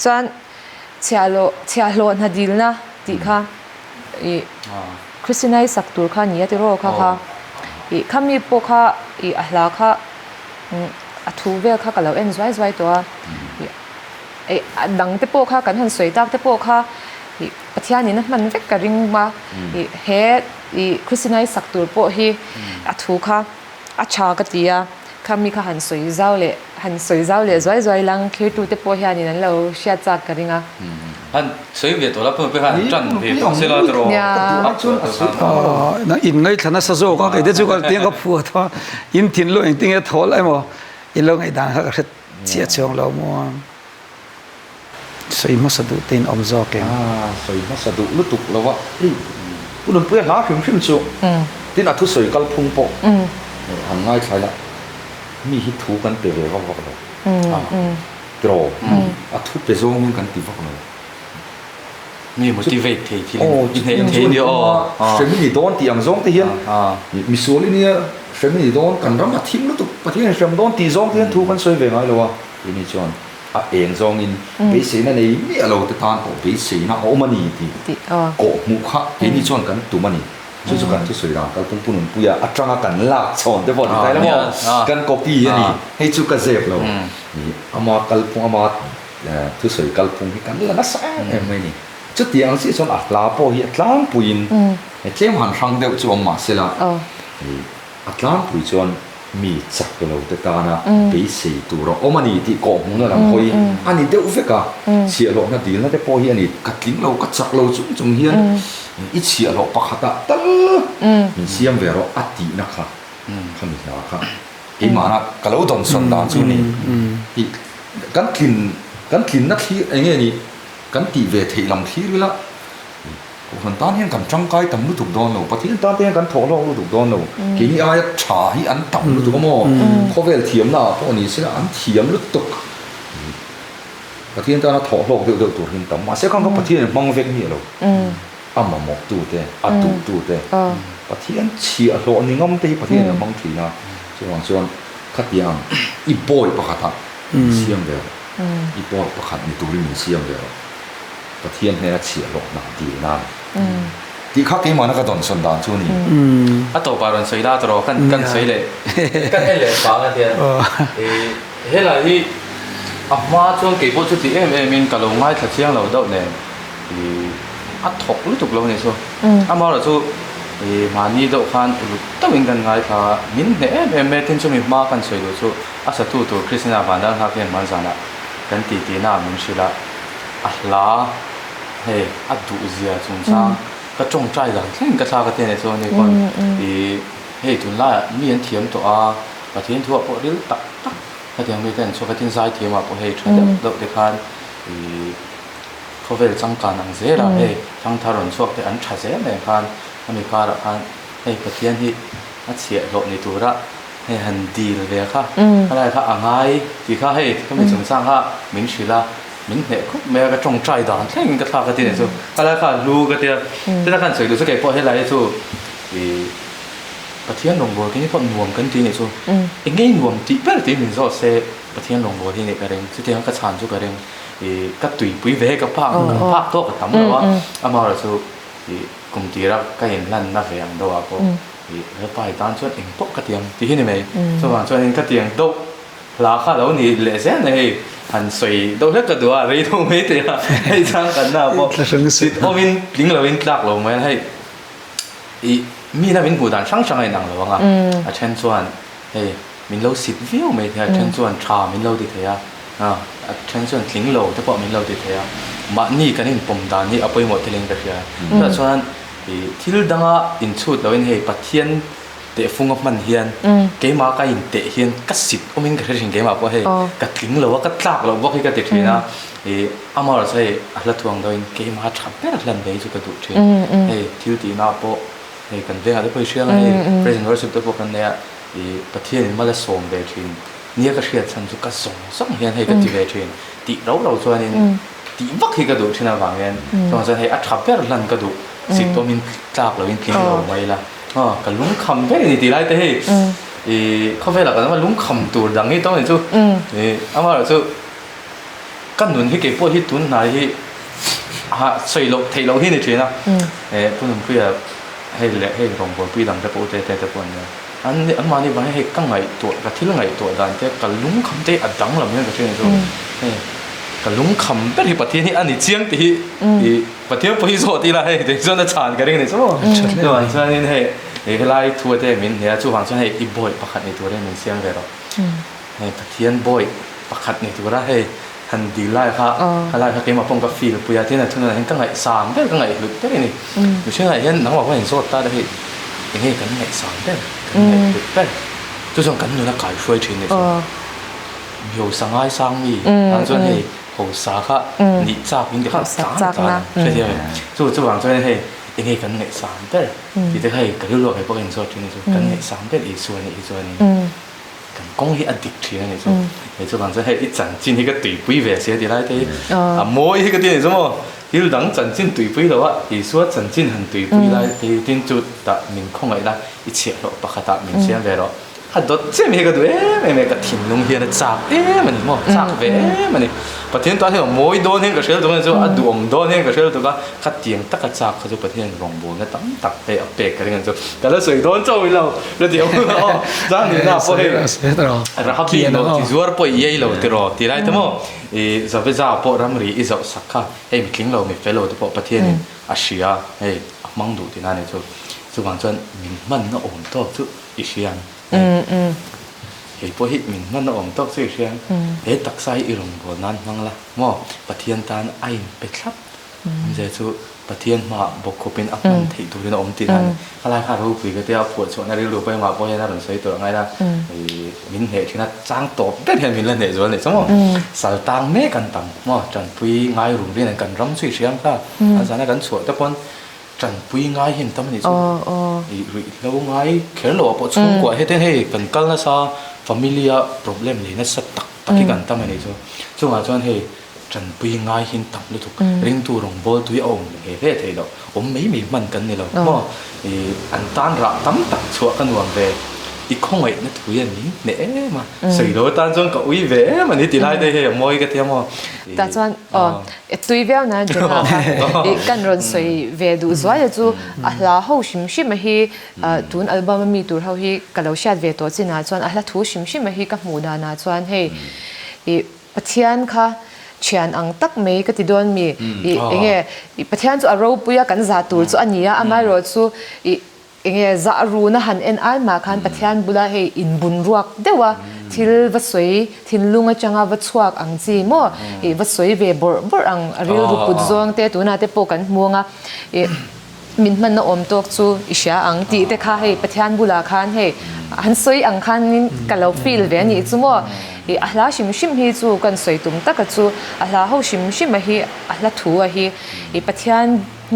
chuan chialo na dil na ti kha I Christina sak tur kha ni ati ro kha khami po kha I ahla kha a thu vel kha kalo en zwai to dang te po kha kan han soi tak te po kha pathian in man vek ka ring ma he Christina sak tur po hi a thu kha a cha ka tia khami kha han soi zau le zwai lang khir tu te po hian in lo sha cha ka ringa han soi ve to la pe han chan ve to se la tro na in ngai thana sa zo ka ke de chu ka tiang ka phu tho in thin lo eng ting e thol ai mo in lo ngai dang ha ka chia chong lo mo soi ma sa du tin om zo ke soi ma sa du lu tuk lo wa unun pu la hrim chu tin a thu soi kal phung po han ngai thai la mi hi thu kan pe ve wa lo tro a thu pe zo mun kan ti wa loนี่ motivate ที่ที่เดียวเช่นมีโดนตีอังซงที่เห็นมีส่วนนี้เช่นมีโดนกันรำมาทิ้งแล้วตุกประเทศเช่นโดนตีซงที่เห็นทุกคนสวยเวงอะไรวะทีนี้จวนเองซงอินไปเสียนั่นเองมีอะไรที่ทานก็ไปเสียนะโอ้มันนี่ที่โกมุขะทีนี้จวนกันตัวมันนี่จุดกันที่สวยงามกันปุ่นปุ่นปุยอัจฉริยะกันลากชนแต่พอที่ไทยแล้วกันก๊อปปี้นี่ให้จุกเจ็บเรานี่อามากัลปุ่งอามาที่สวยกัลปุ่งที่กันแล้วน่าสนใจไหมนี่จุดที่อังสิส่วนอัตลาโปฮีอัตลามปุยินเจ้าหันฟังเดียวจวมมาเสละอัตลามปุยจวนมีจักรเราแต่ตานะไปสีตัวเราโอ้มันนี่ที่กองมึงนั่นแหละพอยอันนี้เดี๋ยวเฟกะเสียหลอกนั่นดีแล้วแต่พอยอันนี้กัดลิ้นเรากัดจักเราจุ่มเฮียนอีเสียหลอกปะขัดตั้งมีเสียงเวรอัตินะคะคำนี้นะคะอีมานะกะเราต้องสนดานจุนี่อีกันกินนักที่ไอ้เงี้ยนี่กันตีเวทีลำที่ด้วยละคนตอนนี้กันจังไกตำรู้ถูกโดนเราปะที่ตอนนี้กันถอดเรารู้ถูกโดนเรากี่นี่อะไรฉาให้อันต่ำรู้ถูกมั้งเขาเวลเทียมละพวกนี้เสียอันเทียมรู้ถูกปะที่ตอนนั้นถอดเราเดือดตัวหินต่ำมาเสียครั้งก็ปะที่มังเวกนี่เรามาหมกตูเตะตูเตะปะที่เชียร์เรานี่งั้มเตะปะที่มังทีนะส่วนขัดยังอีโบยปะขัดเสียงเดียวอีปอประคันมีตัวริมเสียงเดียวประเทียนให้เฉียดหลอกหนาดีนั่นที่ข้าเกมานักดนสันดานช่วงนี้ต่อไปเราใส่ได้ตลอดกันใส่เลยกันให้เลยฟังกันเดียวเฮ้ยล่ะที่มาช่วงเก็บพวกชุดที่มินกับลงไม้ถัดเชียงเราเดาเนี่ยถกรู้ถูกเราเนี่ยชัวมาเราชัวมานี่เดาคันต้องเป็นกันไงค่ะมินเนี่ยเที่ช่วงนี้มากันใส่เราชัวสัตว์ตัวคริสตินาฟันดังครับเพียงมันสันนะกันตีน่ามินชิละลาเฮ้ดูเสียจงช้างก็จงใจหลังเช่นกระชากระเทียนในโซนนี้ก่อนเฮ้ทุนล่ามีอันเทียมตัวกระเทียนทั่วพอเรื่องตักกระเทียมไม่ได้ชัวกระเทียนสายเทียมพอเฮ้ช่วยเด็กเด็กคันเขาเวลจังการนังเสียละเฮ้ทั้งทารนชัวแต่อันชัดเจนเลยคันอเมริกาละคันเฮ้กระเทียนที่อัดเสียหลบในตัวละให้หันดีเลยค่ะอะไรค่ะอ่างไงที่ข้าให้ก็ไม่สงสารค่ะมินชิละมินเนี่ยก็แม้ก็จงใจด่านแค่กระทากระเทียนสู้อะไรค่ะรู้กระเทียนที่ถ้ากันสวยดูสักแก่พอให้ไรสู้กระเทียนลงบัวที่นี่พอหน่วมกันทีนี่สู้เองไงหน่วมจีเป็นที่มินชอบเสกกระเทียนลงบัวที่นี่กระเด้งที่เทียนกระชานสู้กระเด้งกระตุยปุยเวกับภาคโตกับทำแล้วว่ามาเราสู้กลุ่มจีรักก็เห็นนั่นน่าเสียงด้วยก็แล้วไปตอนช่วงเองตกกระเทียมที่นี่ไหมช่วงช่วงเองกระเทียมตกราคาแล้วนี่เหลือเส้นเลยหันสวยดูแล้วก็ดูอะไรตรงนี้เดียวให้ช่างกันนะเพราะโอ้มินลิงเราวินตักลงไหมให้มีนะวินผู้ด่านช่างให้หนังหรือว่าเช่นส่วนมินเราสิบวิวไหมเช่นส่วนชามินเราติดเทียเช่นส่วนลิงเราถ้าบอกมินเราติดเทียมานี่กันนี่ผมด่านนี่เอาไปหมดที่ลิงไปเทียแต่ส่วนที่เราดังอินชุดเราเป็นให้ปัจเจียนเตะฟุ้งกับมันเฮียนเกมมาก็อินเตะเฮียนก็สิบโอ้มินก็เรื่องเกมมาเพราะให้กัดลิงเราว่ากัดลากเราว่าให้กัดติดทีนะอามาเราใช้อัลลัทวงเราอินเกมมาชับแปดลันเบย์จุกระดูกทีที่ตีน่าโปกันเรื่องอะไรไปเชื่อให้ประธานรัฐบาลตัวกันเนี่ยประเทศมาเลเซียเบย์ทีนี่ก็เชื่อฉันจุกกระส่งเฮียนให้กัดที่เบย์ทีตีเราส่วนนี้ตีวักให้กระดูกที่น่าฟังเงี้ยตอนจะให้อัดชับแปดลันกระดูกสิบตัวมินจากเราอินลิงเราไว้ละกันลุงคำแค่นี้ตีไรแต่ให้เขาเวลากันว่าลุงคำตัวดังนี้ต้องเห็นจู่อามาเราจู่ก กันหนุนให้เก็บพวกที่ตุนไหนที่ใส่โลเทโลที่ในเชียนะพวกนั้นเพื่อให้เละให้รองบอลปีดังจะโปรเตะปนเนี่ยอันมานี่ว่าให้กังไงตัวกับที่ละไงตัวดันแต่กับลุงคำเตะอัดดังลำเนี่ยกับเชียนตัวกับลุงคำเป็นที่ประเทศนี้อันนี้เชียงที่ประเทศพวกที่โซตีละให้เดี๋ยวจะน่าชานกันเองเนี่ยใช่ไหมตัวอันส่วนนี้ให้ไล่ทัวร์เตะมินเนี่ยจู่ฟังส่วนให้อีบอยประคัดในตัวได้เหมือนเชียงเลยหรอให้ประเทศบอยประคัดในตัวได้ให้ทันดีไล่ค่ะไล่ค่ะเกมมาปงกับฟีลปุยที่นั่นทุนนั้นกังไงสามได้กังไงหลุดได้นี่ไม่ใช่ไงเห็นนักบอกว่าเห็นโซตาได้ยังไงกันไงสามได้กันไงหลุดได้就算咁樣咧解開穿嘅時候，有上海生意，當然係好沙卡，你詐騙嘅好簡單，所以就話咗係應該緊係三得，而且係嗰啲落係幫人做穿嘅時候，緊係三得而做呢，咁講起一啲穿嘅時候，你就話咗係一陣戰呢個對比嘅時候，啲嚟睇，啊冇呢個啲嚟啫嘛。要等陣戰對比嘅話，而所陣戰係對比嚟，啲啲就達面空嚟啦，一切落不可達面先嘅咯。ฮัดดเจ้ามีก็ดูไม่ก็ถิ่นลงเฮียนจับมันมั่วจับมันประเทศตอนที่เราโมยโดนเฮงก็เชื่อตรงนั้นจู่ดวงโดนเฮงก็เชื่อตรงก็ขัดเตียงตักจับเขาจู่ประเทศรองบัวก็ตั้งตักเปะเปะกันอย่างนั้นจู่แต่ละสื่อโดนจู่เราแล้วเดี๋ยวจ้างนี่นะพอเฮเราขับบินเราที่ซัวร์พอเย่เราที่รอที่ไรทั้งหมดจะไปจ้าพอรำรีอิจฉาสักข้าให้มีคิงเรามีเฟลโลที่พอประเทศอาเซียให้มังดูที่นั่นจู่บางส่วนมันน่าอ่อนตัวจู่อิเซียนเฮ้ยพอฮิตมินมันอมตกสื่อเชียงเฮ้ยตักไซอีรงบนั้นมั่งละมั่วปะเทียนตานไอไปครับมันจะสู้ปะเทียนมาบอกเขาเป็นอักมันที่ดูในอมตีนั้นอะไรข้ารู้คุยกันเดียวปวดชวนอะไรรู้ไปมาพอเห็นน่าสนใจตัวไงล่ะมินเหตุที่น่าจ้างตบได้เห็นมินเล่นเหตุส่วนไหนสมมติสายตังเมกันต่ำมั่วจันปุยง่ายรุ่งเรียนกันรำสื่อเชียงค่ะอาจารย์กันสวยแต่คนจันปุยง่ายเห็นตั้มนี่สู้แล้วง่ายแค่เราปวดช่วงกว่าให้ให้กันกันละซาfamilia problem ni na sa tak kan ta mani so so ma chuan he chan pui ngai hin tam lu thuk ring tu rong bol tu om he he thei lo om mei mi man kan ni lo mo an tan ra tam tak chua kan wang ve i khong ai na tu yan ni ne ma sei lo tan chong ka ui ve ma ni ti lai de he moi ka tiam mo ta chuan tui vel na jena kan ron soi ve du zwa ya chu a hla ho shim shim hi tun album mi tur ho hi kalau shat ve to china chuan a hla thu shim shim hi ka mu da na chuan he pathian kha chian ang tak mei ka ti don mi enge pathian chu a ro puya kan za tur chu ania amai ro chu enge za ru na han en al ma khan pathian bula he in bun ruak dewa thil va soi thin lunga changa va chuak ang chi mo va soi ve bor ang ril ru put zong te tu na te po kan muanga min man na om tok chu isha ang ti te kha he pathian bula khan he han soi ang khan nin kalau feel ve ni chu mo ahla shim shim hi chu kan soi tum tak chu ahla ho shim shim hi ahla thu hi pathian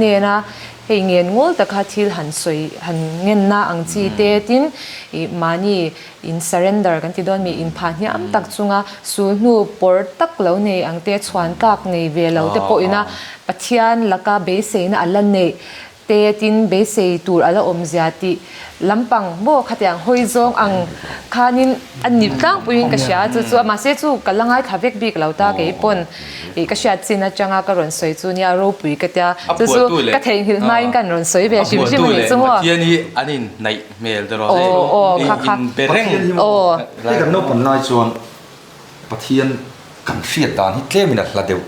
ne na hei ngen ngol ta kha thil han soi han ngen na ang chi te tin mani in surrender kan ti don mi in pha hnia am tak chunga su nu por tak lo nei ang te chhuan kak nei ve lo te po ina pathian laka be se na alan nei te tin be se tur ala om ziati lampang bo khatyang hoi zong ang khanin anip tang puin ka sha chu chu ma se chu kalangai khavek bik lauta ke pon ka sha china changa ka ron soi chu nia ro pui ka tia chu chu ka theng hil mai kan ron soi be shim shim ni chu mo tia ni anin nai mel de ro kha berengไอ้กันนกมันน้อยชวนประเทียนกันเสียดตานที่เทมินัดละเดียว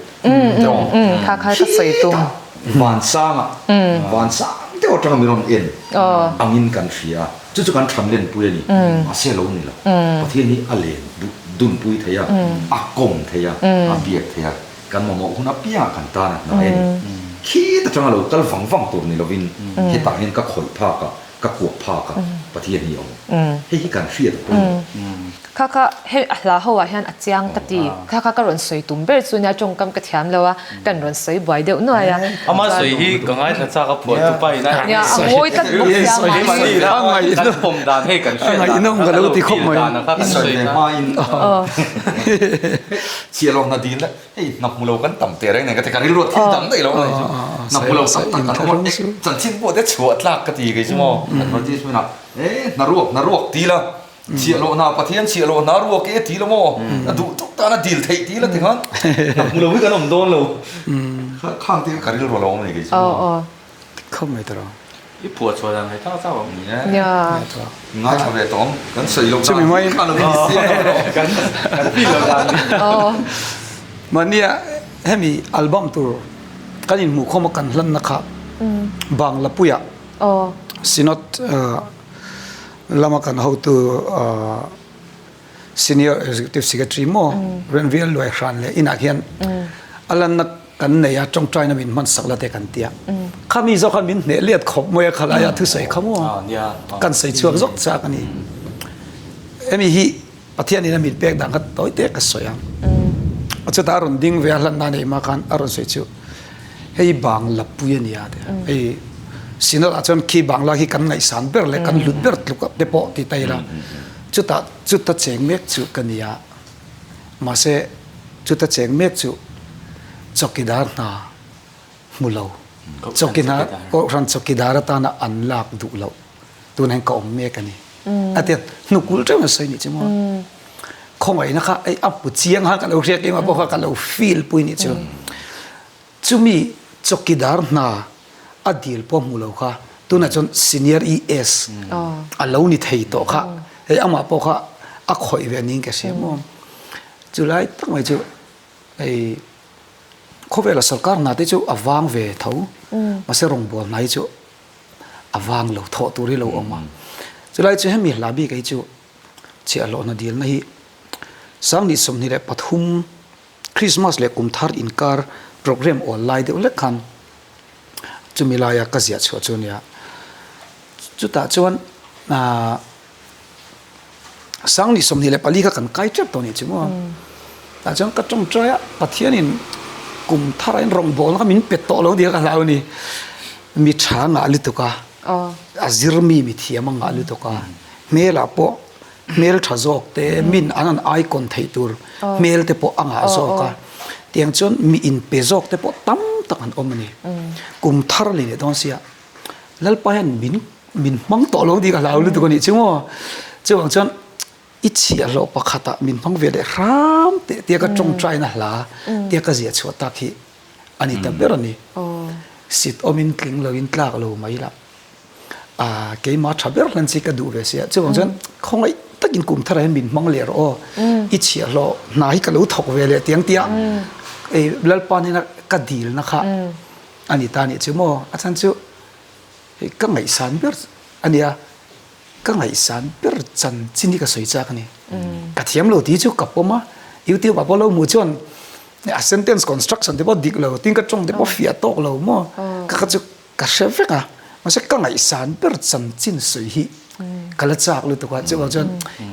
kha ka soi tum วานซ้ำวานซ้ำเดี๋ยวจะมีรอนเอ็นอังอินกันเสียจู่ๆกันทำเล่นปุยนี่มาเสียลงนี่แหละประเทศนี้อเลนดุนปุยเทียอากงเทียอาเบียกเทียกันมองหุ่นอาเปียกันตานะเอ็นขี้แต่จังเราตั้งฝังตัวนี่เราวินเฮต่างเห็นก็ขดผ้ากะกวกผ้ากะประเทศนี้ให้กันเสียตัวkha he ahla ho wa hian achiang kati kha ka ron soi tum ber chunya chongkam ka thiam lawa kan ron soi boy deuh no ya ama soi hi kangai tha cha ka pho tu pai na ya ngoi tak buk soi hi mani ra kan pom dan he kan sia ai inong ga lo ti khop mai soi ne ma in sia long na din la hey nak mulo kan tam te reng ne ka te kan ro thin dang dai lo nak mulo sak tak kan mo chan chin bo de chuat lak ka ti ge chmo kan ro ti chuna na ruok ti la เชียโลนาประเทศเชียโลนารัวเกตีละโมดูทุกตานะดีลเทตีละถึงนั้นเราไม่กันผมโดนเราข้างที่การที่เราลงนี่กี่ อ๋ออ๋อ เข้าไม่ตรง 一破出来，还早早你呢？ เนี่ย ง่ายชาวเรือต้องกัน水ลง ใช่ไหม ข้างเราไม่เสียกัน 必了干。 อ๋อ มันเนี่ยให้มีอัลบั้มตัวกันยินหมู่ข้อมากันลั่นนะครับบางละปุยะ อ๋อ สินอตละมากันเขาตัว senior executive secretary โมเรียนวิลลอยครันเลยอินักเห็นอันนั้นกันเนี่ยจงใจนมินมันสักละเตกันเตียข้ามีเจ้าข้ามินเนี่ยเลียดขบมวยขลายทุใส่ขโม เนี่ย กันใส่ช่วงจกจากนี่เอ็มฮีประเทศนี้นมินเปียกดังก็ต่อยเตะกันสวยอ่ะจะตารุนดิ้งเวลันนั่นเองมากันอารมณ์สวยชิวเฮ้ยบางลับปุยนี่อ่ะเฮ้ยสินอตอาจารย์คีบางละที่กันไงสันเบอร์เลยกันหลุดเบอร์ลุกเดปอติไตละจุดตัดเสียงเมฆจุกันนี่อ่ะมาเสจุดตัดเสียงเมฆจุจกิดาร์นามุลาวจกิดาร์ก็รันจกิดาร์ตานะอันลักดูลาวตัวนั้นก็อมเมกันนี่อาทิตย์นุกุลจะมาใส่นี่จิมว่าคงไอ้นะคะไอ้อับปุเชียงฮะกันเราเรียกกันมาบอกว่ากันเราฟีลปุยนี่จิจุมีจกิดาร์นาอดีตพวกมุลาวค่ะตัวนั้นจน senior ES อันเรานี่ไทยโตค่ะไอ้อามาบอกว่าอักข่อยเวียนนิ่งแกเสียมั้งจุไลตั้งไว้จุไอ้เขาเวลาสังกัดนาที่จูอวางเวทเขามาเสรงบอลนายจูอวางเราทอตุริเราออกมาจุไลจูให้มีลาบีกับจูเชื่อเราหน้าดีลนี่สังนิสมนี่แหละปฐุมคริสต์มาสเล็กกุมทาร์อินการโปรแกรมออนไลน์เดี๋ยวเล็กขันจูมีลายกระเสียชัวจูเนี่ยจุดตาจวนสังนิสมนี่แหละปลีกันไกลจับตัวนี้จูมั้งแต่จังก็จงใจอะปะเทียนินกลุ่มทารายรองบอลก็มินเป็ดโตแล้วเดียวกันแล้วนี่มีช้างอะไรตัวก็อาซิรมีเทียมังอะไรตัวก็เมลาโปเมลทาจอกเตมินอันนั้นไอคอนไทตัวเมลเตโปอ่างอาจอกก็เตียงจนมีอินเปจอกเตโปตั้มตั้งอันอมนี่กลุ่มทารายเนี่ยต้องเสียแล้วไปอันมินมังโตแล้วเดียวกันแล้วเลยตัวนี้ใช่ไหมเจ้าของจนอิจฉาเราประคัตมินพังเวเดรามเตียก็จงใจนะล่ะเตียก็เสียชัวตาที่อันนี้แต่เบรนี่สิทธิ์อมินกลิ่งเราอินตลากเราไม่ละเกี่ยมาทับเบรนันสิก็ดูเวเสียเจ้าของฉันคงไอ้ตะกินกลุ่มทารายมินมังเลียร์อิจฉาเรานายก็รู้ถกเวเลเตียงเตียไอ้เล่าปานี่นะก็ดีลนะคะอันนี้ตานี่เจ้าโมอาจารย์เจ้าก็ไม่สันเบรอันนี้ก็ไงสันเปิดจันจินนี่ก็สวยจังนี่กระเทียมเราที่จุกับผมอ่ะยูทิวแบบเราหมู่ชนเนี่ย sentence construction ที่พอดิกเราทิ้งกระจงที่พอฟิอาโตเรามั่วก็จะกระเชฟอ่ะมันจะก็ไงสันเปิดจันจินสวยฮีก็เลยจากเลยตัวจะว่าจน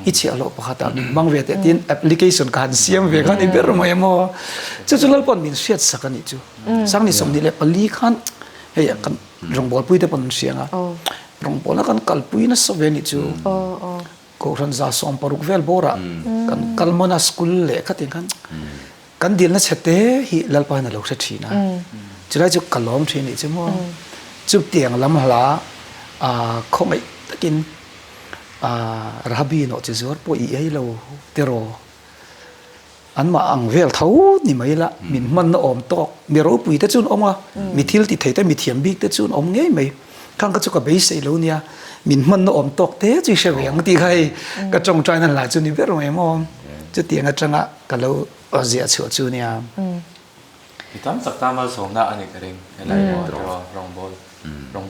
อิจฉาเราประคัตมินบางเวทที่ application การเสียมเวกันนี่เบอร์ไม่มั่วจะเราปนมินเสียดสักนิดจูสักนิดสมนี่แหละปลีขันเฮ้ยกันรองบอลปุ้ยแต่ปนเสียงอ่ะรองบอลกันกัลปุยนะสเวนิจูก็รันซาสอมปารุกเวลโบรากันกัลมนาสกุลเล่ขัดยังกันดีลนะเฉตฮีลัลปานะเราเฉทีนะจะได้จุกัลล้อมทีนี่จูมั้งจุเตียงลำหลาคงไอ้ตะกินราบีโนจะจวดปอยไอ้เราเตโรอันมาอังเวลเท่านี่ไม่ละมินมันอมตอกมีรูปุยแต่จุนอมอ่ะมีทิลติดเทแต่มีเทียมบิ๊กแต่จุนอมเงี้ยไหมข้างก็จะกับเบสเอลูเนี่ยมินมันอมตอกเตะจีเฉวียงที่ใครก็จงใจนั่นแหละจุนี่เบรไม่มองจะเตียงก็จังอ่ะก็เราเสียชัวจุเนี่ยที่ตอนสักตามาส่งได้อันนี้ก็เร่งอะไรตัวรองบ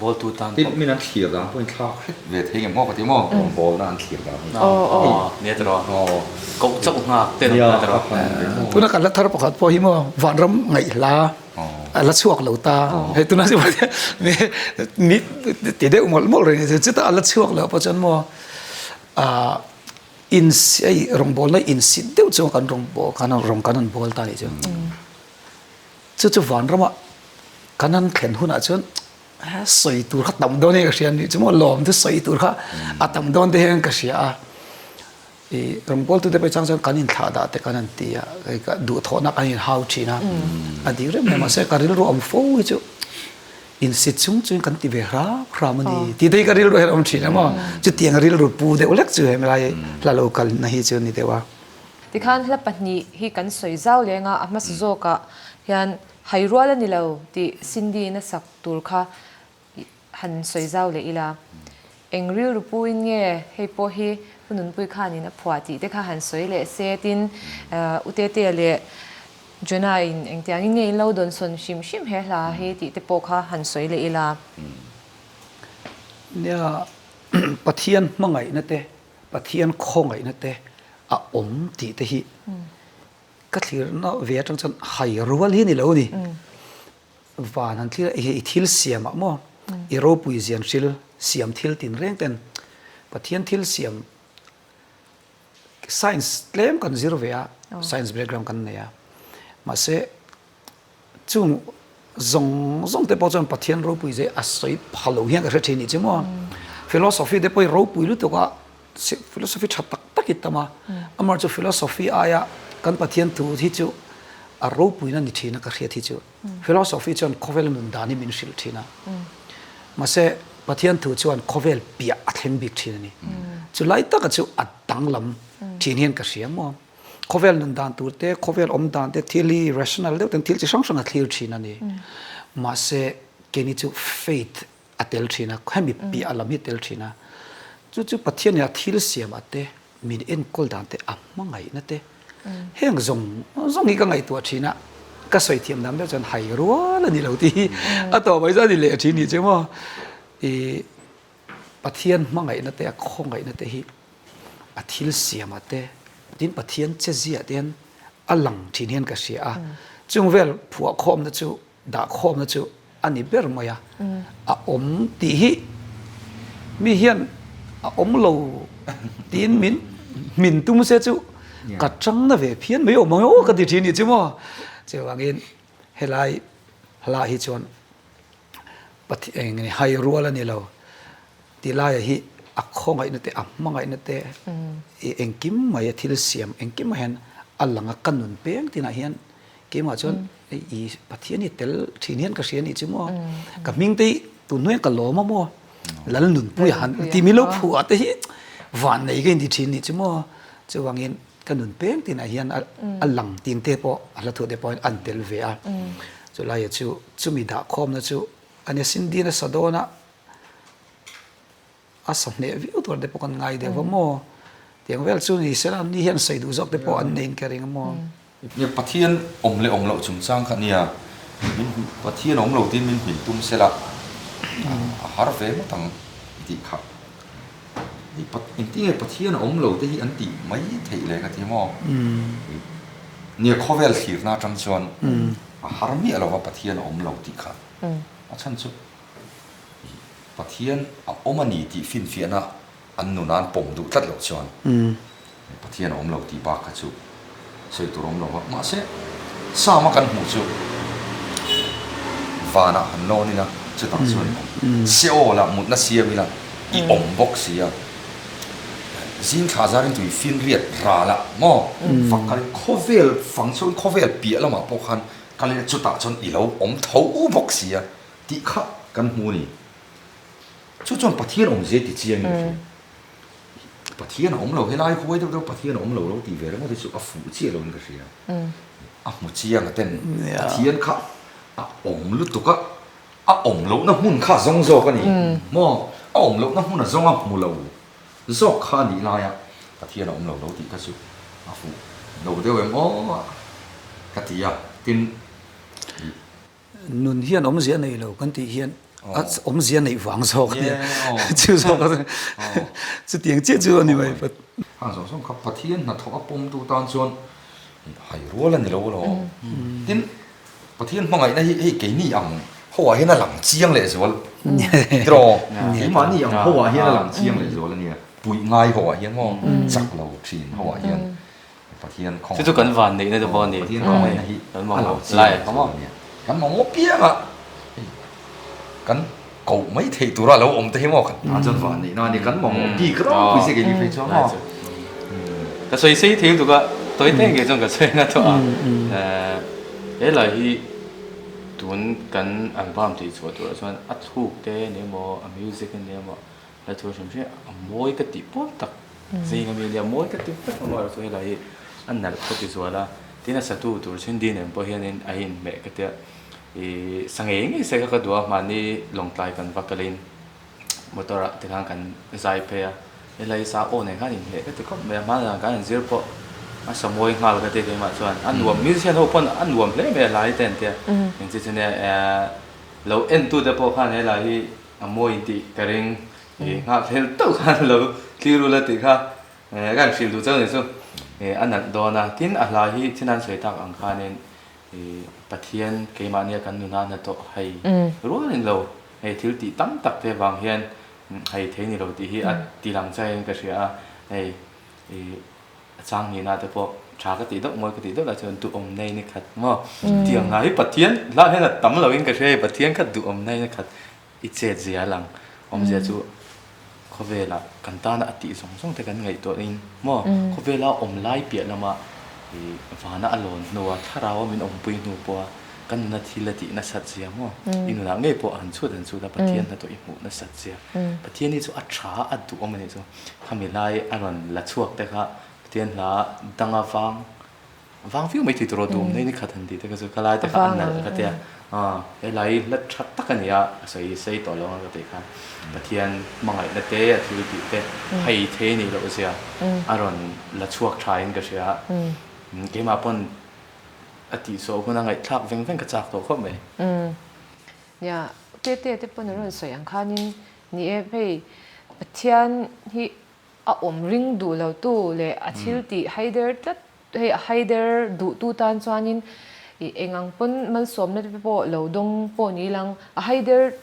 อลตูตันที่มีนักเขียนนะพวกข้าวเวทีอย่างงอกที่มองบอลนั่นเขียนนะเนี่ยตัวก็จะอุ้งหักเต้นตัวทุนักการรัฐประกาศพอหิมวันรำไงล่ะแล้วช่วงเราตาเฮ้ยตัวนั้นสิว่านี่ติดได้อุโมงค์หมดเลยเนี่ยจะต้องแล้วช่วงเราเพราะฉะนั้นอินไอรองบอลเลยอินสิเดี๋ยวจะกันรองบอลกันรองกันบอลตานี่จ้ะจะวันรำอ่ะกันนั้นเข็นหุ่นอ่ะจนสวยตัวเขาต่ำโดนเองก็เสียนี่จะมั่วหลอมที่สวยตัวเขาต่ำโดนเองก็เสียรองบอลตัวเด็กไปจังจังกันอินท่าดาแต่กันนั่นตีอ่ะดูทอนักกันอินฮาวชีนะอันนี้เรื่องมันมาเสกการิลรู้อมฟูจุ in sit chung chung kan ti ve ra mani ti dei ka ril ro heram thina ma chu tiang ril ro pu de olek chu he mai la local na hi chu ni dewa ti khan hla pahni hi kan soi zau lenga ama zo ka hian hairwal ani lo ti sindi na sak tur kha han soi zau le ila engril rupu in nge hei po hi punun pui kha ni na phwati te kha han soi le se tin utete le jona in engtiang in nge lo don son shim shim he la he ti te po kha han soi le ila nia pathian mangai na te pathian khongai na te a om ti te hi ka thlir na ve tang chan hai rual hi ni lo ni van han thlir hi thil siam mo i ro pui zian sil siam thil tin reng ten pathian thil siam science lem kan zero ve a science background kan ne ya ma se chung zong te po chan pathian ro pui je asoi phalo hian ka thei ni chemo philosophy de poi ro pui lu to ka philosophy thatak takitama amar chu philosophy aya kan pathian tu thi chu a ro pui na ni thina ka khia thi chu philosophy chan khovel mun dani min shil thina ma se pathian tu chuan khovel pia athem bik thina ni chu lai ta ka chu atang lam thin hian ka siam mo khovel nun dan tur te khovel om dan te thili rational de ten thil chi sang sang a thlir thina ni ma se keni chu faith atel thina khami pi alami tel thina chu pathian ya thil siam ate min en kol dan te amangai na te heng zong hi ka ngai tu thina ka soi thiam nam de chan hai ro la ni lo ti a to bai za ni le thi ni chemo e pathian mangai na te a khongai na te hi a thil siam ate tin pathian che zia ten alang thin hian ka sia a chung vel phua khom na chu da khom na chu ani ber maya a om ti hi mi hian a om lo tin min tum se chu ka chang na ve phian mai o mai o ka ti thi ni chu mo che wangin helai hala hi chon pathi eng ni hai ruala ni lo ti la hi a khongai na te a mangai na te engkim mai thil siam engkim hen alanga kanun peng tina hian ke ma chon i pathian ni tel thin hian ka sian ni chu mo ka ming te tu noi ka lo ma mo lal nun pu han ti mi lo phu ate hi van nei ge ni thin ni chu mo chu wangin kanun peng tina hian alang ting te po ala thu de point an tel ve a chu la ya chu mi da khom na chu ane sindi na sadona asam ne vi utor de po kan ngai de mo tiang vel chu ni selam ni hian sei du zok de po an nein ka ring mo ni pathian om lo chung chang kha nia min pathian om lo tin min hin tum sela har ve mo tang ti kha ni ti pathian om lo te hi an ti mai thei le ka ti mo ni khovel thir na tang chuan har mi alo wa pathian om lo ti kha a chan chu pathian a omani ti fin fiana an nunan pom du tlat lo chuan pathian om lo ti ba ka chu sei tu rom lo ma se sa ma kan hu chu vana han no ni na chu tang chuan se o la mut na sia wi la i om box sia zin kha zarin tu fin riat ra la mo fakal khovel function khovel pi la ma po khan kale chu ta chon i lo om tho u box sia ti kha kan hu ni chu chon pathian om je ti chiang ni pathian om lo helai khoi do pathian om lo ti ve mo ti chu a fu chi lo ni ka sia a mu chiang ten pathian kha a om lu tu ka a om lo na mun kha zong zo ka ni mo a om lo na mun na zong a mu lo zo kha ni la ya pathian om lo ti ka chu a fu lo de we mo ka ti ya tin nun hian om zia nei lo kan ti hian om zia nei wang zo ka chu zo ka chu tiang che chu ni mai pat ha zo song kha pathian na tho a pom tu tan chuan hai rual ni lo tin pathian mangai na hi ke ni ang hoa hian a lang chiang le zol tro hi ma ni ang hoa hian a lang chiang le zol ni pui ngai hoa hian mo chak lo thin hoa hian pathian khong chu kan van nei na de bo ni pathian khong na hi kan mo lai ko mo kan mo pia nga kan cậu mấy thầy tụi ra lâu ông thấy mo kan an chon van ni na ni kan mo pi kro pui se ke ni fe cho mo ka soi sei thiu tu ka toi te ge jong ka soi na to a e lai hi ตุนกันอัลบั้มที่สวดตัวส่วนอัดถูกเต้เนี่ยมอมิวสิกเนี่ยมอแล้วตัวฉันเชื่อมวยกติปตักสิ่งมีเดียมวยกติปมอตัวอะไรอันนั้นก็ที่สวดละที่น่าสะดุดตัวฉันดีเนี่ยพอเห็นไอ้เมกเตะสังเองเสกก็ดูมันนี่ลงไตกันวักลินมอตัวละที่ทางกันใจเพียอะไรสาวโอ้เนี่ยข้านี่เมกเตะก็แบบมาทางกันเสียพอมาสมวยงาลก็เตะมาส่วนอันรวมมิวสิกเขาคนอันรวมเลยไม่หลายเต็นเตะอย่างเช่นเนี่ยเราเอ็นตัวเดพอข้าเนี่ยหลายมวยตีกระเริงงาเห็นตัวข้าเราที่รู้ละตีข้ากันฟิลดูเจ้าเนี่ยสุอันนั้นโดนนะที่อะไรที่นั่นสวยตากอังคารเนี่ยปะเทียนเกมาเนี่ยกันนู่นนั่นโตให้รู้นี่เราให้ทิลตีตั้งตักเทบางเฮียนให้เทนี่เราตีอัดตีหลังใจก็เสียให้สร้างนี่นะแต่พอชากติดอกมวยกติดอกเราจะดูอมในนี่ขัดมั้งเตียงไหนปะเทียนละให้เราตั้มเราเองก็เสียปะเทียนขัดดูอมในนี่ขัดอิเจเสียหลังอมเสียจู่เขาเวลากันตานะติส่งแต่กันไงตัวเองมั้งเขาเวลาอมไล่เปียกแล้วมาฟ้าน่ะอารมณ์นัวถ้าเราว่ามันอมปุยนัวปัวกันนาทีละติน่ะสัตเสียมั้งอินุนังไงปัวหันสุดแล้วปะเทียนน่ะตัวอีหมูน่ะสัตเสียปะเทียนนี่จู่อัดช้าอัดดุอมนี่จู่ทำให้ไล่อารมณ์ละชั่วแต่ค่ะปะเทียนละดังฟังฟิวไม่ติดตัวดูนี่ขัดทันทีแต่ก็จู่ก็ไล่แต่ค่ะอันนั้นก็เตียไล่ละชัดตักกันเนี่ยใส่ต่อลงก็เตียค่ะปะเทียนมังไงละเตะทีติเตะให้เทนี่เราเสียอารมณ์ละชั่วชายก็เสียเกมาปนอติโซคนนั้นไงทักเว้งกระจากตัวเข้าไปเนี่ยเตี้ยปนเรื่องสวยอังคารนี่ไปปะเทียนที่อมริงดูเราตู้เลยอาทิตย์ที่ไฮเดอร์ตัดไฮเดอร์ดูตู้ตานส่วนนี้เองอังปนมันสวมในปอเราดงปอนี้ลังไฮเดอร์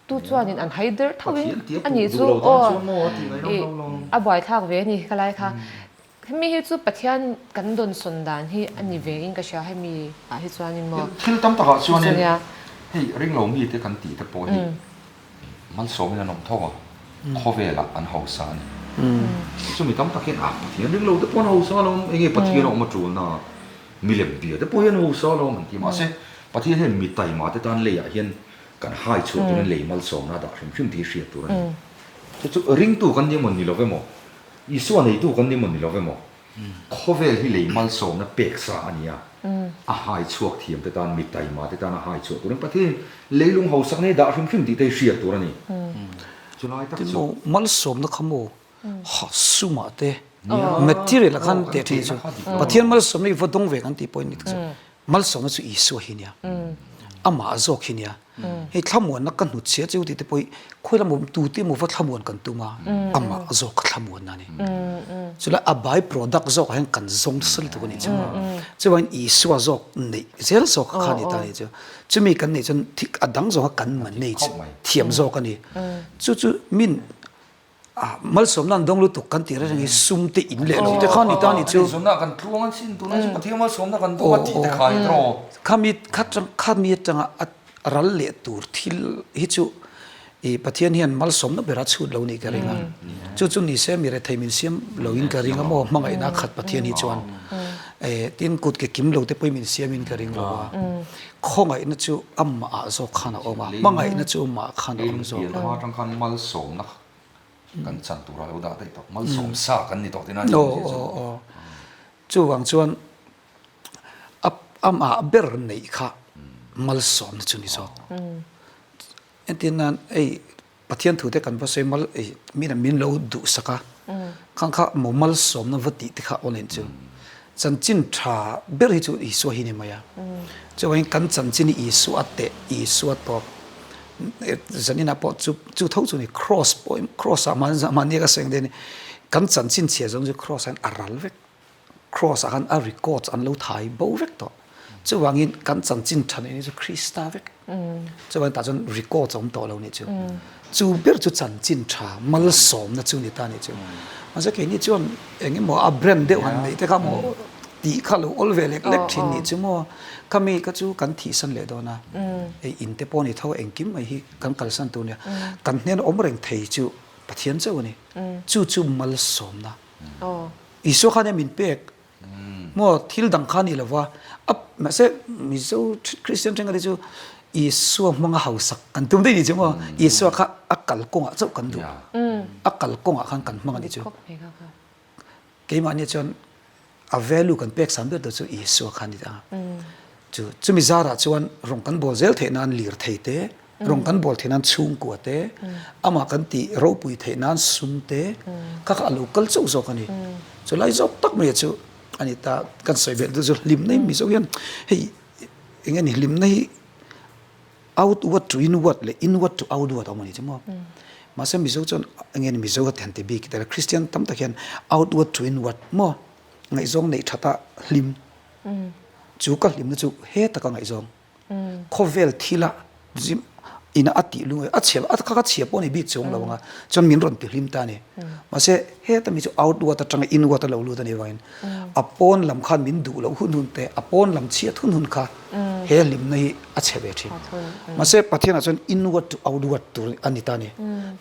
ตู้ส่วนนี้อันไฮเดอร์เท่านี้อันนี้จู่บ่อยทักเวนี่ก็ไรค่ะมีเหตุสุดปะเทียนกันโดนสนดานที่อันนี้เวงก็เชื่อให้มีเหตุส่วนนี้มั้งที่ตั้มตะกะส่วนนี้ให้เร่งเรามีแต่กันตีแต่ปอยมันสมในน้องท่อข้อเวลาอันเฮาสานส่วนมีตั้มตะเคียนปะเทียนเร่งเราแต่ปอนเฮาสานเราเองปะเทียนออกมาจูนน่ะมีเล็บเบียแต่ปอยเฮาสานเรามันที่มาเสปะเทียนเห็นมีไตมาแต่ตอนเลยเห็นกันหายชั่วตัวนั้นเลยมันสมน่าด่าชิมที่เสียตัวนั้นจะเร่งตัวกันยังมันนี่เราไปหมดอีส่วนในตู้กันนี่มันนี่เราไปหมดข้อเวลที่เลยมันสมนะเปกษาอันนี้หายชั่วเทียมแต่ตอนมีไตมาแต่ตอนหายชั่วตัวนั้นประเทศเลยลุงเฮาสักเนี่ยด่าชิมที่ได้เสียตัวนี้จุดไหนตั้งโมมันสมนะขโมหัดสุมาเตะเมทีเรลกันเตะที่จุประเทศมันสมนี่วัดดงเวกันที่ปอยนี่จุมันสมนะจุอีส่วนหินยาอามาจอกหินยาเฮ้ยขมวนนักกันหุดเสียจู่ที่แต่ปอยคุยละมุมตูที่มุวัดขมวนกันตัวมาอามาจอกขมวนนั่นนี่จุดละอบายโปรดักต์จอกให้กันซงสลิตัวนี้จุจะวันอีส่วนจอกนี่เสียจอกขันนี่ตานี่จุจะมีกันนี่จนที่อดังจอกกันมันนี่จุเทียมจอกกันนี่จู่มินmal som nan dong lu tuk kan ti ra ngi sum te in le lo te khan ni ta ni chu som na kan tluang an sin tu na chu pathiam mal som na kan to ti te khai tro khamit changa ral le tur thil hi chu e pathian hian mal som na bera chu lo ni ka ringa chu ni se mi re thaimin siam lo in ka ringa mo mangai na khat pathian hi chuan tin kut ke kim lo te poi min siam in ka ring lo wa khongai na chu amma a zo khana oma mangai na chu ma khana om zo ha tang khan mal som naกันจันตุราเราได้ต่อมันสมซากันนี่ต่อที่นั่นจู่วังชวนอาเบอร์นี่ค่ะมันสมจุนี่ซอกอันที่นั้นปะเทียนถูกแต่กันเพราะเสมัลมีน้ำมินเราดูสักข้างข้ามันสมนั้นวัดติที่ข้าโอเลนจูจันจินชาเบอร์ที่จู่อีสวหินี่มายาจู่วังกันจันจินอีสวดเตอีสวดปอบฉันนี่นะพอจู่เท่าจู่นี่ cross มันนี่ก็เสียงเดนี่กันจันจินเสียจงจู่ cross อันอารัลเวก cross อันอาริโกดอันเราถ่ายบ่เวกต่อจู่วางอินกันจันจินทันนี่จู่คริสต์เวกจู่วางตาจนริโกดจงต่อเรานี่จู่เบิร์จู่จันจินชามัลสมนะจู่นี่ตานี่จู่มันจะแค่นี้จู่เองมัวอับเรนเดวันนี่แต่ข้ามัวตีข้าลูอลเวเล็กทิ้งนี่จู่มัวข้ามีก็จู่กันที่สันเลดนะอินเตปอนี่เท่าเองกิมไอ้ที่กันกัลสันตัวเนี่ยกันเนี่ยอมเร่งไทยจู่ปะเทียนเจ้านี่จู่มัลสมนะอิสุขันเนี่ยมินเป็กมัวทิลดังขันนี่ละว่าอับมาเสมิจูคริสเตียนจังกันจู่ Isu mga hausak kan tum dei ni chu mo Isu kha akal konga chau kan du akal konga khan kan mga ni chu Kok pe ka ka ke ma ni chon a value kan pek sam ber do chu Isu khan ni da chu mi zara chuan rong kan bol zel the nan lir thei te rong kan bol the nan chung ko te ama kan ti ro pui the nan sum te ka ka local chu zo kan ni chu lai zop tak me chu ani ta kan soi ber do chu lim nei mi zo hian hei engen ni lim nei outward to inward le inward to outward amani chamo ma se mi zo chon engen mi zo kan te bi ki ta Christian tam ta hian outward to inward mo ngai zong nei thata lim chu ka lim na chu he ta ka ngai zong khovel thila jim ina ati lu a chhe a ka chhe po ni bi chung lawanga chon min ron ti lim ta ni ma se he ta mi chu outward ta tang inward ta lo lu ta ni wain apon lam khan min du lo hun hun te apon lam chia thun hun kha he lim nei a chhe be thi ma se pathian chon inward to outward to ani ta ni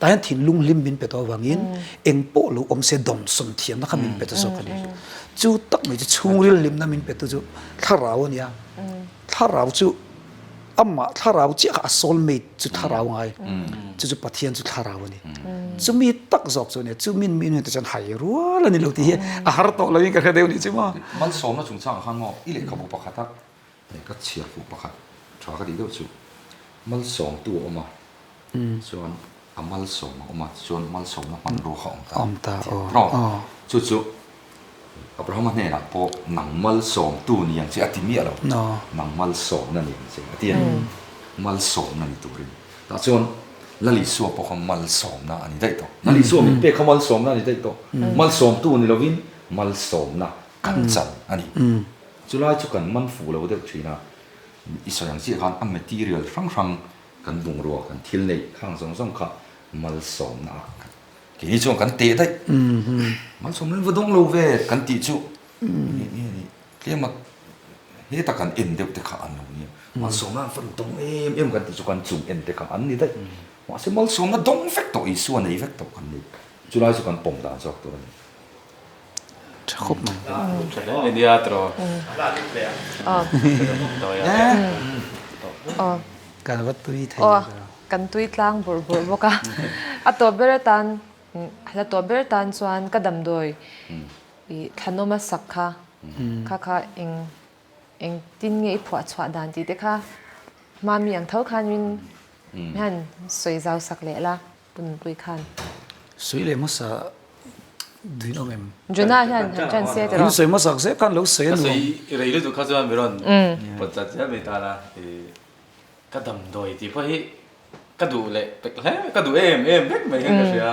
ta han thin lung lim bin pe to wangin eng po lu om se dom som thiam na kha min pe to so kali chu tak mi chu chungril lim na min pe to chu tharaw ania tharaw chu amma tharaw chi ka soulmate chu tharaw ngai chu pathian chu tharaw ni chu mi tak zok chu ne chu min te chan hai ro la ni lo ti a har to lo in ka khadeu ni chu ma mal som na chung chang khang ngo ile ka bu pakhat ne ka chia fu pakhat tha ka di do chu mal som tu oma chuan amal som oma chuan mal som na man ro khong ta om ta ro chu Abraham ne na po nang mal som tu ni yang chi atimi alo no nang mal som na ni chi atian mal som na ni tu rin ta chuan lali su po kham mal som na ani dai to lali su mi pe khamal som na ni dai to mal som tu ni lovin mal som na kan chan ani chulai chu kan man fu lo de thina isayang chi khan am material rang kan bung ro kan thil nei khang song kha mal som na ki ni chu kan te dai mal som len vodong lo ve kan ti chu ni ke ma he ta kan en de te kha an ni mal som na fan dong em kan ti chu kan chung en te kha an ni dai wa se mal som na dong vek to isu nei vek to kan ni chulai chu kan pom da chok to ni chakop man ni dia tro to ya kan wat tui thai kan tui tlang bur boka a to beratan hala to beratan chuan ka dam doi I thanoma sakha kha eng tin nge i phwa chwa dan ti te kha mami ang thau khan min han soi zau sak le la pun tui khan sui le ma sa dui no mem juna han chan se te ro in soi ma sak se kan lo se no so i re tu kha chuan meron patcha cha me ta la ka dam doi ti pho hi ka du le pek le ka du em vek mai ka sia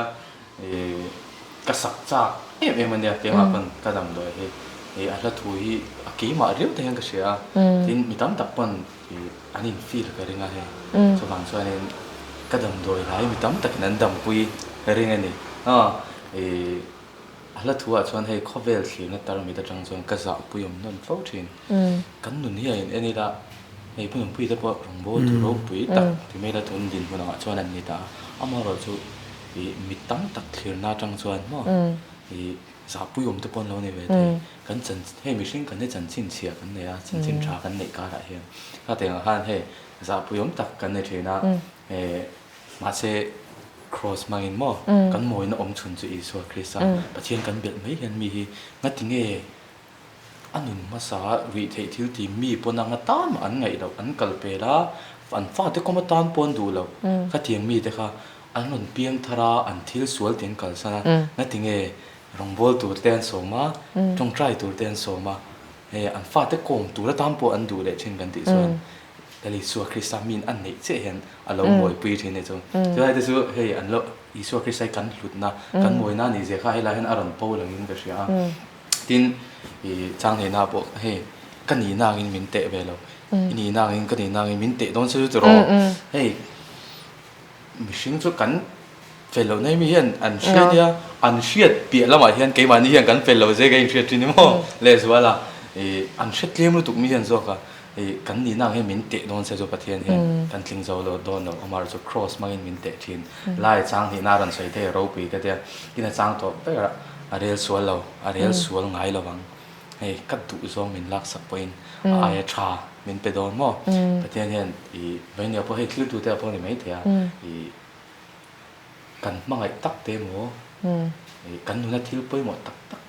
ka sak cha em man ya ke ma pan ka dam doi hi ala thu hi ki ma riu te hang ka sia tin mi tam tak pan anin feel ka ringa he so bang chuan in ka dam doi lai mi tam tak nan dam pui ringa ni ala thu a chuan hei khovel thli na tar mi da tang chuan ka za puyom non fo thin kan nun hi in ani da hei puyom pui da po rong bo tu ro pui tak ti me da thun din bu na chuan an ni ta ama ro chu mi tam tak thlir na tang chuan mo za puyom te pon lo ne ve kan chan hei mi hring kan ne chan chin chia kan ne a chin chin tha kan nei ka ra hian ka te han hei za puyom tak kan ne thena ma se cross mangin mo kan moi na om chun chu Isu Krista pathian kan bel mai hian mi hi ngatinge anun masa ri thei thil ti mi pona nga tan an ngai lo an kalpela an fa te koma tan pon du lo kha tiang mi te kha an non piang thara an thil sual tin kal sa ngatinge rongbol tur ten soma tong try tur ten soma an fa te kom tur tam po an du le chin kan ti suan dali Isu Krista min an nei che hen alo moi pui thin ne chung chai te su hei an lo Isu Krista kan hlut na kan moi na ni je kha hela hen aron po langin ka sia tin chang he na po hei kan ni na ngin min te ve lo ni na ngin kan ni na ngin min te don se tu ro hei mi sing chu kan fellow nei mi hian an shia dia an shiat pi lama hian ke ma ni hian kan fellow je ga in shiat ni mo le zwala an shiat lem lu tuk mi hian zo ka kan ni na he min te don se zo pathian hian kan tling zo lo don lo amar zo cross mangin min te thin lai chang hi na ran sei te ro pi ka te kina chang to pe arel sual lo arel sual ngai lo wang hei kat du zo min lak sak poin ai tha mình bị đòn mòประเทศเนี่ยอีไม่เนี่ยพอให้คลิปดูแต่พอเนี่ยไม่เท่าอีกันมั่งไอ้ตักเต็มหัวอีกันดูน่าทิ้งไปหมดตักตัก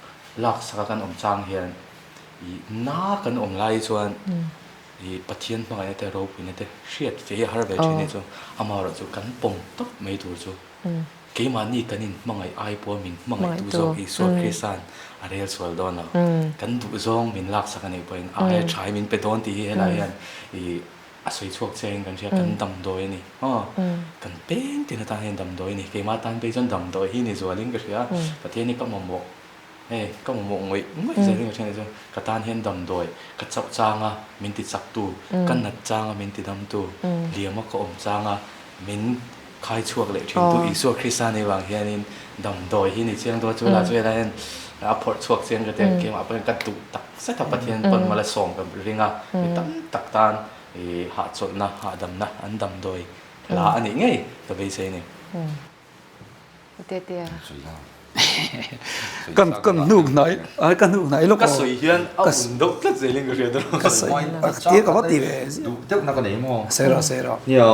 ลักสักกันอมจางเฮียนอีน้ากันอมไล่ส่วนอีประเทศมั่งไอ้แต่เราเป็นแต่เชียดเฟียฮาร์เวชเนี่ยจ้ะอามาเราจ้ะกันปงตักไม่ดูจ้ะเกมานี่กันนี่มั่งไอ้ปัวมินมั่งไอ้ดูจ้ะอีส่วนคริสตันอะไรส่วนโดนเรากันดูจ้องมินลักสักกันไอ้เป็นไอ้ชายมินไปโดนตีอะไรยันอีอาศัยช่วงเชงกันเชียกันดำโดยนี่กันเป็นที่นั่นตาเห็นดำโดยนี่เกมาตันไปจนดำโดยที่นี่ส่วนลิงก็เชียประเทศนี้ก็มองบอกก็มองไม่ใช่ลิงก็เชียนี่จ้ะกระตานเห็นดำโดยกระจับจางอ่ะมินติดสักตูกันนัดจางอ่ะมินติดดำตูเลี้ยงมาก็อมจางอ่ะมินคายช่วงเลยถึงตัวอีส่วนคริสตันในบางเฮียนี่ดำโดยที่นี่เชียงตัวจุฬาจุฬาเนี่ยแล้วพอช่วงเชียงก็เต็มเกมาเป็นกระตุกตักเสร็จประเทศเป็นมาละส่งกับลิงอ่ะตั้งตักตานหาจดนะหาดำนะอันดำโดยลาอันนี้ไงตัวเบสเนี่ยเตี้ยเตี้ยกันนูกไหนกันนูกไหนลูกก็สวยเฮียนเอาดุก็เจริญก็เรียนตัวก็สวยเตี้ยก็ว่าตีเวดูเจ้านักกันไหนมั้งเสียรอเนี่ย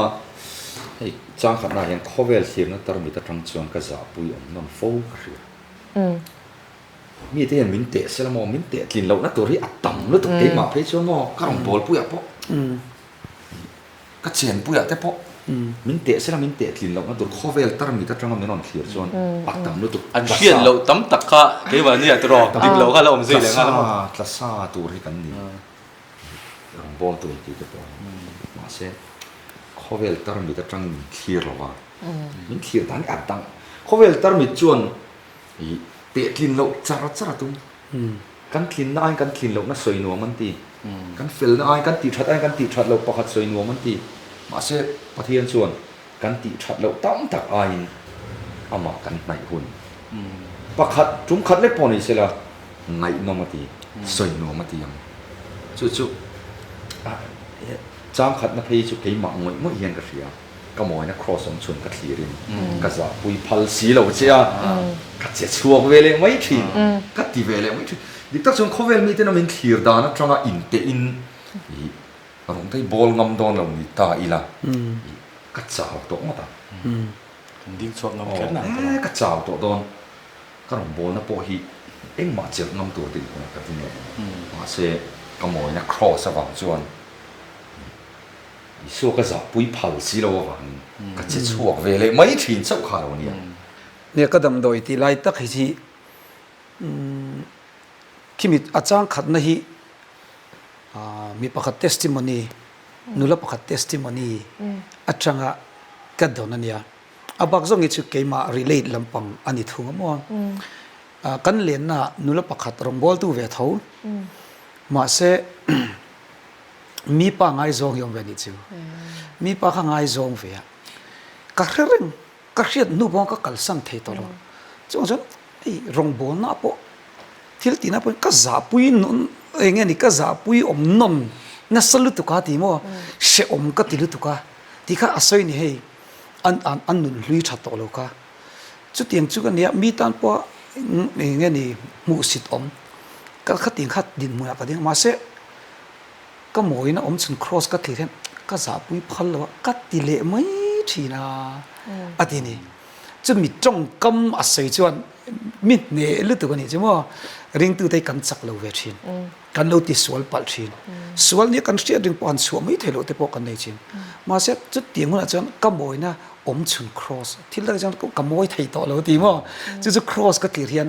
ไอ้จ้างขนาดยังข้อเวลเทียมนั้นตอนมีแต่ทั้งชวนก็จะปุยอมนนโฟกเรียมีแต่ยังมินเตะเสร็จแล้วมอมินเตะกินเราหน้าตัวที่อัดต่ำแล้วตัวเก๋มาเพชรมอก็ลงบอลปุยอ่ะพอก็เฉียนปุยอ่ะแต่พอมินเตะเสร็จแล้วมินเตะกินเราหน้าตัวข้อเวลตอนมีแต่ทั้งมันนอนเคลียร์ชวนอัดต่ำแล้วตัวอันเฉียนเราตั้มตักค่ะเก๋มาเนี่ยตัวดิบเราค่ะเราอมสิเลยงั้นแล้วกระซ่าตัวที่กันนี่ลงบอลตัวที่ตัวมาเสร็จข้อเวลตอนมีแต่ทั้งเคลียร์เราว่ามินเคลียร์ตั้งอัดตั้งข้อเวลตอนมีชวนเตะกินเราจารัจาตุ้มกันกินได้กันกินเราน่าสวยนัวมันตีกันฟิลได้กันตีชัดได้กันตีชัดเราประคัดสวยนัวมันตีมาเสพประเทียนส่วนกันตีชัดเราตั้งตักไอ้เอามากันไหนหุ่นประคัดจุ่มคัดเล็กปอนี่เสียละไหนนัวมันตีสวยนัวมันตียังจุ๊จ้างคัดนักเพย์จุ๊เกี่ยหมักมวยเมื่อเย็นกระเสียก็มอยนะครอสองชนกับทีรินก็จะปุยพัลสีเราเชียก็จะชัวเวลไม่ทีก็ตีเวลไม่ทีดิตั้งส่วนเขาเวลมีแต่น้ำมันทีร์ดานะจังอินเตอินเราต้องได้บอลงำโดนเรามีตาอีละก็จะเอาตัวมาตาดิ้งชกงำแค่ไหนก็จะเอาตัวโดนก็ลงบอลนะพอฮีเอ็งมาเจ็บงำตัวดีนะกับที่นี่มาเสก็มอยนะครอสว่างส่วน说个啥不会跑死了哇！个这错为了每天走卡了呢。เนี่ยก็ดำโดยที่ไล่ตักให้ที่ที่มีอาจารย์ขัดนะฮีมีประคัด testimony นุลประคัด testimony อาจารย์ก็ดอนเนี่ยอาบักซงอิชุเกมา relate ลำปังอันนี้ทุ่งมั่วกันเลียนน่ะนุลประคัดรองบอลตู้เวทเอามาเสมีปางไอซองยอมเวนิจูมีปางไอซองเวียกระเรื่องกระเรื่องนูบองก็กัลสันเทตลอดจงไอ้รองบอลน่ะปะที่ละทีน่ะปะก็จับปุยนนเองนี่ก็จับปุยอมนนน่ะสลุตุกาทีมั้งเชอมก็ติลุตุกาที่ข้าอาศัยนี่ให้อันนุนลุยชัดตลอดค่ะจุดยังจุกันเนี่ยมีตันปะเองนี่มุสิตอมก็ขัดติงขัดดินมือกันดิมาเสก็หมอยนะอมฉันครอสก็ทีเดียนก็จับปุยพัลแล้วก็ติเละไม่ทีนะอันนี้จะมีจ้องกำอาศัยจวนมิดเนี่ยลึกตัวนี้ใช่ไหมริงตัวได้กันจักเราเวชินกันเราติสวลปัลชินสวลนี้กันเสียดึงปานสวลไม่เท่าเราแต่พอกันในชินมาเสียจุดเตียงมันจวนก็หมอยนะอมฉันครอสที่แรกจวนก็หมอยไทยต่อเราทีมั้งจะครอสก็ทีเดียน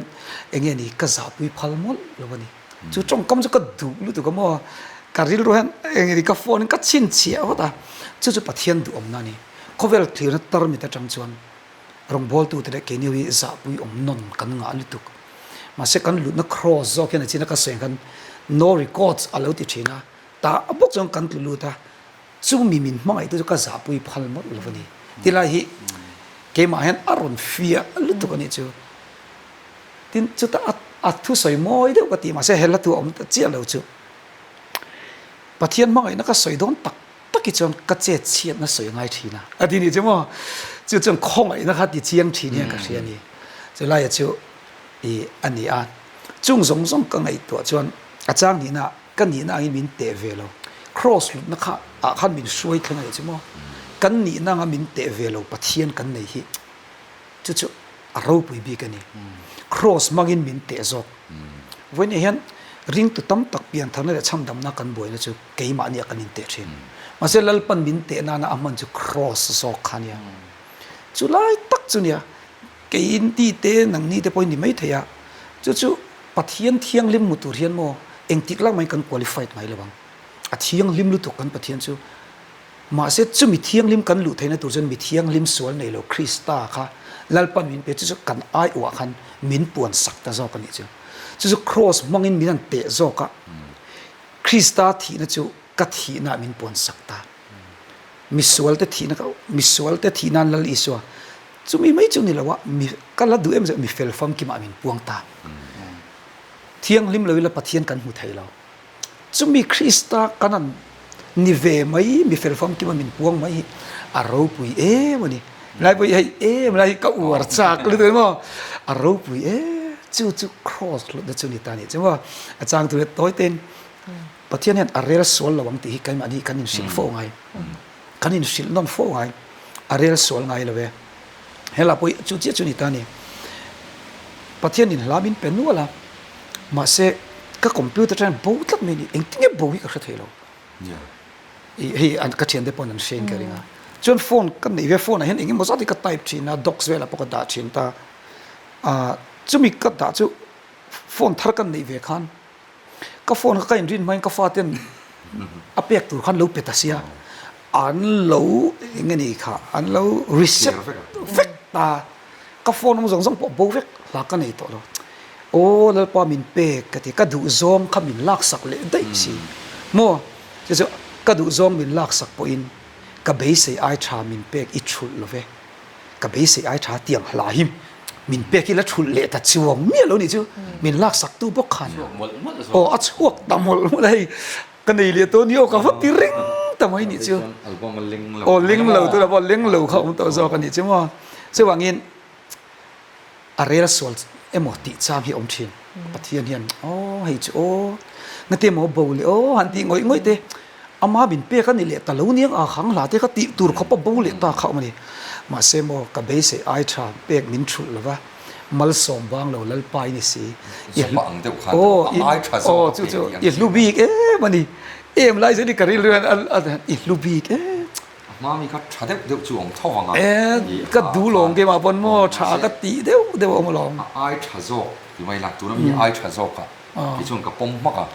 เองนี่ก็จับปุยพัลหมดแล้ววันนี้จุดจ้องกำจะก็ดูลึกตัวก็มั้งการที่รู้เห็นเองที่กับฟอนก็ชินเสียว่าแต่จะปะเทียนดูอมนั่นนี่เขาเวลที่เราตรมิตรจังจวนรองบอลตัวเด็กนี่วิจับวิอมนนกันงานลุตุกมาเสกันลุนักครอสจอกกันจีนักเสียงกัน no records อะไรที่ชีนะแต่บอกจังกันลุตาซูมีมินมั่งไอ้ตัวก็จับวิพัลหมดเลยวันนี้ที่ไรฮีเกมาเห็นอารมณ์เฟียลุตุกันนี่จูที่จุดอัดทุสอยมอยเดียวกันที่มาเสเห็นละตัวอมเจียเราจูปะเทียนมั่งไอ้นักสอยโดนตักกิจจนกระเจี๊ยเชียนนักสอยง่ายทีนะอันนี้ใช่ไหม就这空哎，那哈的这样体验个些呢，就来就อันนี้จงสงสงกันไอ้ตัวจวนอาจารย์นี่นะกันนี่นะอีมินเตเวลคร cross lu na kha a khan min suai thang ai chimo kan ni na nga min te velo pathian kan nei hi chu a ro pui bi kan ni cross mangin min te zo when hian ring tu tam tak pian thang le cham dam na kan boi na chu keima ni kan in te thin ma se lal pan min te na aman chu cross zo khania chu lai tak chu nia kein ti te nang ni te point ni mai thaya chu pathian thiang lim mu tur hian mo engtik lang mai kan qualified mai lawang a thiang lim lu to kan pathian chu ma se chu mi thiang lim kan lu theina tur jan mi thiang lim sual nei lo krista kha lalpan min pe chu kan ai wa khan min puan sak ta zo kan ni chu cross mangin min an te zo ka krista thi na chu ka thi na min puan sak ta mi sual te thi na ka mi sual te thi nan lal iswa chu mi mai chu ni lawa mi kala du em mi fel fam ki ma min puang ta thiang lim lo la pathian kan hu thai lo chu mi krista kanan ni ve mai mi fel fam ki ma min puang mai a ro pui e mani lai pui ai e lai ka uar chak lu de mo a ro pui e chu cross lu da chu ni ta ni chu wa a chang tu toy ten pathian hian a rel sol lawang ti hi kai ma ni kan in sil fo ngai kan in sil non fo ngai a rel sol ngai lo ve hela pui chu ni ta ni pathian in lamin pen nu la mà sẽ các computer trang bố tất mình anh tiếng bố cái thấy lo, thì anh cái chuyện đấy bọn anh xem cái này, chọn phone cái này về phone này hiện anh một số thì cái type chỉ là docs về là bao cái đa chuyện ta, chú mình cái đa chú phone thar cái này về khan, cái phone cái anh riêng mình cái phát tiền, apek tu khan lâu petasia, anh lâu cái này kha, anh lâu reset, vết ta, cái phone nó giống bố vết là cái này thôi. ô lal pa min pe kati ka du zom kha min lak sak le dai si mo je ka du zom min lak sak po in ka be se ai tha min pe I thul lo ve ka be se ai tha tiang hla him min pe ki la thul le ta chuang mi lo ni chu min lak sak tu bok khan o a chuak tamol mo dai ka nei le to ni o ka hot ti ring ta mai ni chu o ling lo tu la bo ling lo kha um to zo ka ni chu mo chu wangin a rel sol emoti cham hi om thin pathian hian o hei chu o ngate mo bole o han ti ngoi te ama bin pe kan ni le ta lo niang a khang la te ka ti tur khopa bole ta kha mani ma se mo ka be se ai tha pek min thul lawa mal som bang lo lal pai ni si o ai tha so chu i lubi e mani em lai se ni karil ran i lubi e mami ka tha deu chu ong thau hanga ka du long ke ma pon mo tha ka ti deu om long ai tha zo ti mai la tu na mi ai tha zo ka ki chung ka pom ma ka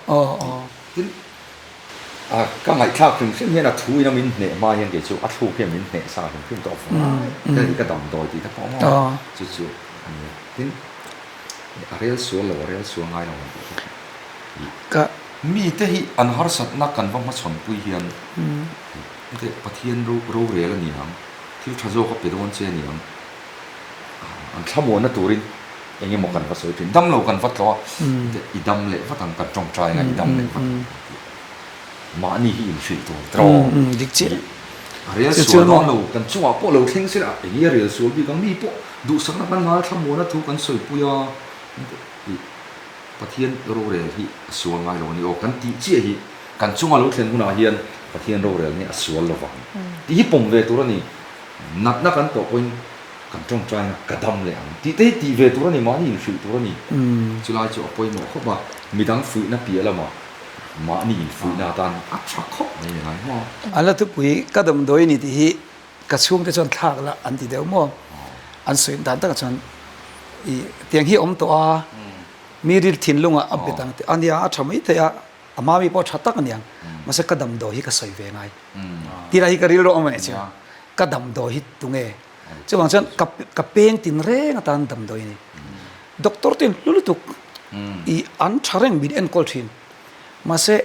tin ka ngai thak thing sim hian a thu ina min ne ma hian ke chu a thu ke min ne sa hin phim to fu ka dam doi ti ta pom chu tin a real so ngai lo ka mi te hi an har sat na kan wa ma chon pui hian cái pathian ro re la ni ham thil thazo ka pe don che ni ham an thamo na turin enge mo kan va soi tin dam lo kan va tlo I dam le va tan ka trong trai nga I dam le va ma ni hi in shui to tro dik che real so lo kan chuwa po lo thing sira enge real so bi kan mi po du sak na ban ma thamo na thu kan soi pu ya pathian ro re hi so ngai lo ni o kan ti che hi kan chunga lo thlen huna hian pathian ro rel ni asual lo wa ti hi pom ve tur ni nak na kan to point kan trong trai na kadam le ang ti te ti ve tur ni ma ni shu tur ni chulai chu point mo kho ba midang fu na pi ala ma ni fu na tan a thak kho ni ngai mo ala tu pui kadam doi ni ti hi ka chung te chon thak la an ti deu mo an soin dan ta ka chon I tiang hi om to a mi ril thin lunga abetang te ania a thamai te a ama mi po thatak aniang masa kadam do hi ka soi ve ngai ti ra hi ka ril ro amane cha kadam do hi tunge chuang chan ka peng tin re nga tan dam do ni doctor tin lulutuk I an thareng bin en kol thin mase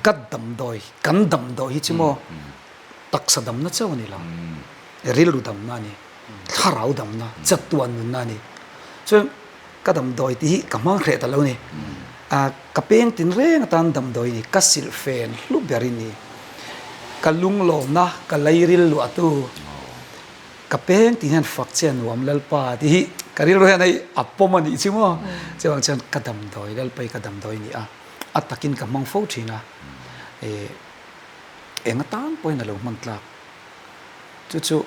kadam doi kan dam do hi chimo tak sadam na chawani la ril ru dam na ni tharau dam na chatuan nun na ni so kadam doi ti kamang khre ta lo ni ka peng tin reng tan dam doi ni ka sil fen lu berin ni ka lung lo na ka lairil lu atu ka peng tin han fak chen wam lal pa ti ka ril ro nei appom ani chimo chewang chan kadam doi lal pai kadam doi ni atakin ka mang fo thina eng tan point alo man tlak chu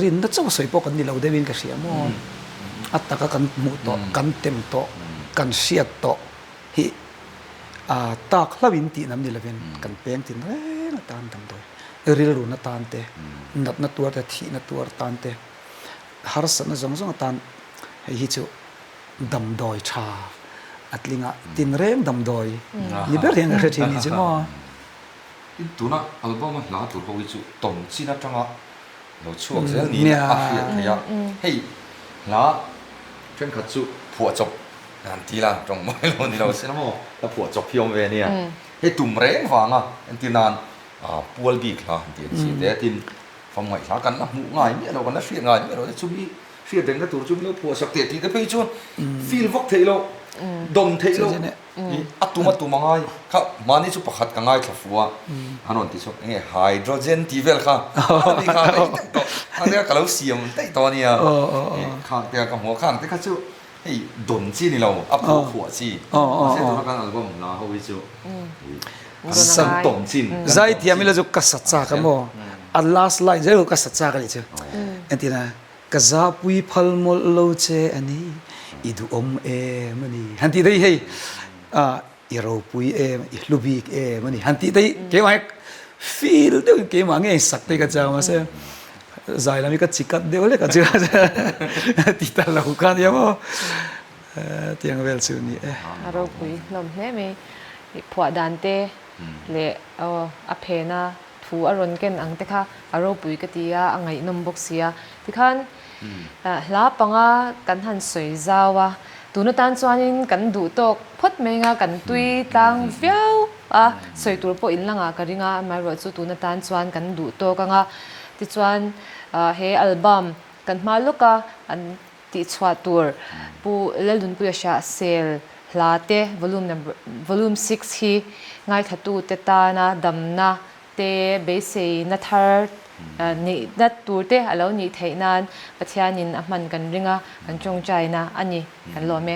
rin na chaw soi po kan ni lo devin ka sia mo ataka kan mu to kan tem to kan siat to hi tak hlawin ti nam ni laven kan peng tin re na tan tam doi ril ru na tan te nat na tuar te thi na tuar tan te har sa na zong zong tan hi chu dam doi tha atlinga tin reng dam doi ni ber hen ka thi ni chu mo in tuna album la tur ho chu tom china tanga lo chuak zel ni a fi ya hey la chen kha chu phua chop nan ti la tong mai lo ni lo se mo la phua chop phiom ve nia hey tum reng wanga en ti nan pual bi kha ti chi te tin phong ngai la kan na mu ngai mi lo kan na fi ngai mi lo chu bi fi deng ka tur chu lo phua sak te ti te pe chu feel vok thei lo dom thei lo atuma ngai kha mani chu pakhat ka ngai thafua anon ti chu nge hydrogen ti vel kha ni kha to ane ka lo siam tai to nia kha te ka mo khang te kha chu ei don chi ni lo apu khua chi se to kan album na ho wi chu san tom chin zai thiam ila ju ka satcha ka mo a last line zai ka satcha ka ni chu entina ka za pui phal mol lo che ani idu om mani hanti dei hey iro pui i hlubi mani hanti dei ke mai feel de ke ma nge sak te ka chaw ma se zai la mi ka chikat de ole ka cha ti ta la ka ya mo tiang vel chu ni aro pui lom hle me phwa dan te le a phena thu aron ken ang te kha aro pui ka tia angai nom bok sia ti khan la panga kan han soi zawa tuna tan chuanin kan du tok phot menga kan tui tang viau soi tur po in langa ka ringa mai ro chu tuna tan chuan kan du tok anga ti chuan he album kan maluka an ti chwa tur pu lelun pu sha sel hlate volume 6 hi ngai thatu te ta na damna te be sei na thar ni dat tur te alo ni theinan pathianin a man kan ringa kan chong chaina ani kan lo me